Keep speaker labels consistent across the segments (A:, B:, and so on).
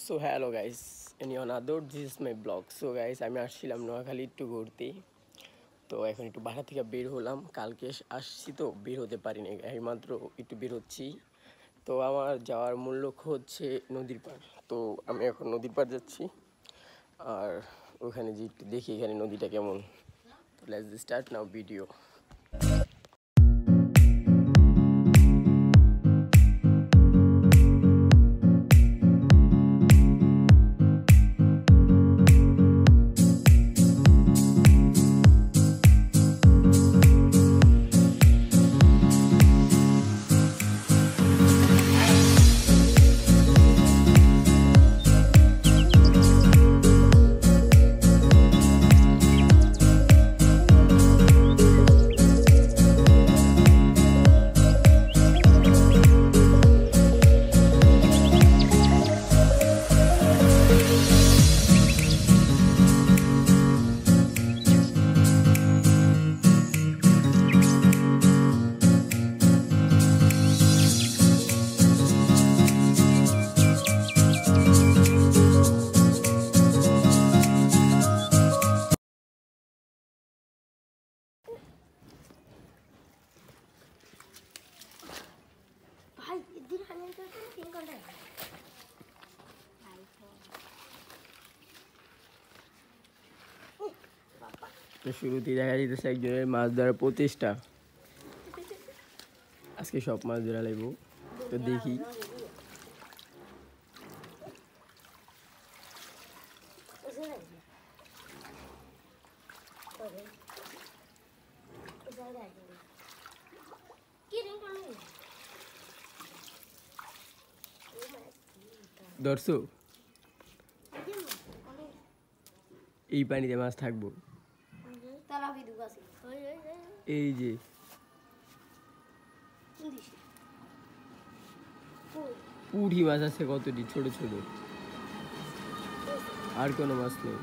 A: So hello guys, any other this is my blog. So guys, আমি আসছিলাম নোয়াখালী একটু ঘুরতে। তো এখন একটু বাসা থেকে বের হলাম, কালকে আসছি তো বের হতে পারিনি, এইমাত্র একটু বের হচ্ছি। তো আমার যাওয়ার মূল লক্ষ্য হচ্ছে নদীর পাড়। তো আমি এখন নদীর পাড় যাচ্ছি, আর ওখানে যে একটু দেখি এখানে নদীটা কেমন। তো লেটস স্টার্ট নাও ভিডিও। তো শুরুতেই দেখা যেতেছে একজনের মাছ ধরার প্রচেষ্টা। আজকে সব মাছ ধরা লাগবো, তো দেখি। ধরছো? এই পানিতে মাছ থাকবো, এই যে পুঁটি মাছ আছে কতটি ছোট ছোট, আর কোনো মাছ নেই।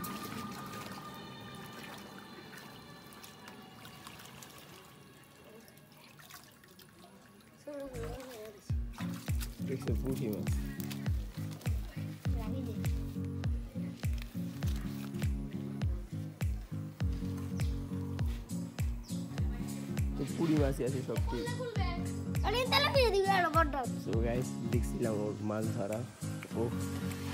A: দেখছো পুঁটি মাছ? তো পুঁটি মাছই আছে সবচেয়ে। সো গাইস, দেখছিলাম ওর মাছ ধরা। ও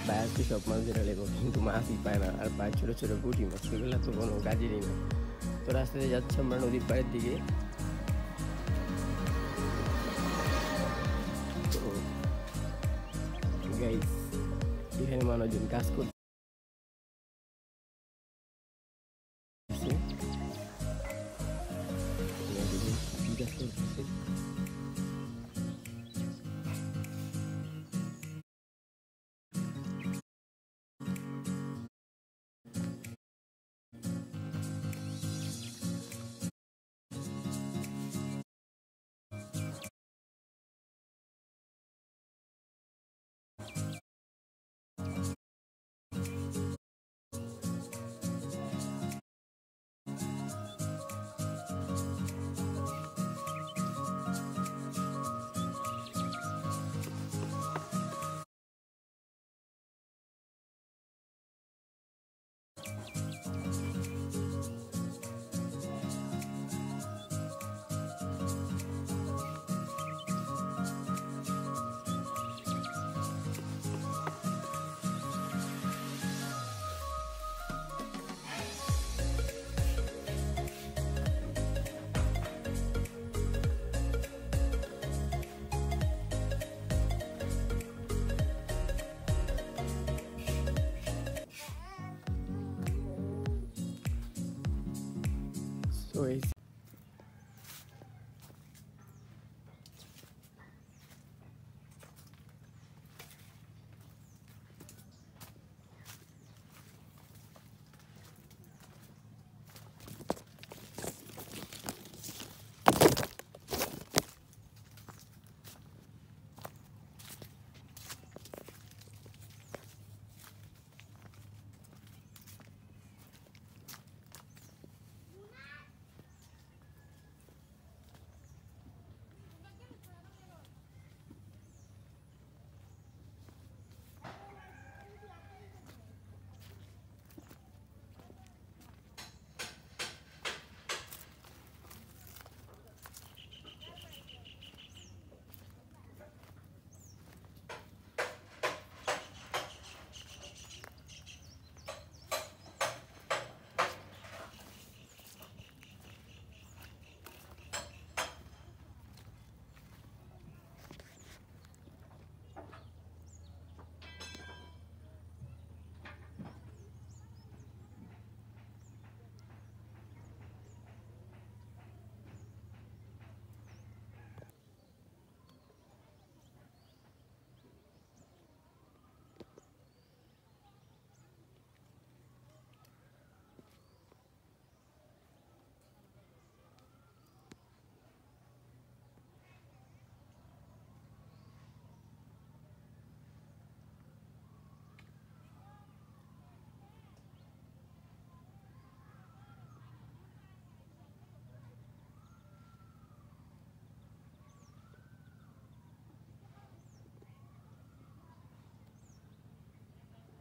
A: ভাই আজকে সব মাছ ধরা লেগো, কিন্তু মাছই পায় না, আর পায় ছোটো ছোটো পুঁটি মাছ, সেগুলো তো কোনো কাজেরই না। তো রাস্তাতে যাচ্ছে আমরা নদীর পাড়ের দিকে। তো গাইস, এখানে মানুষজন কাজ করছে। So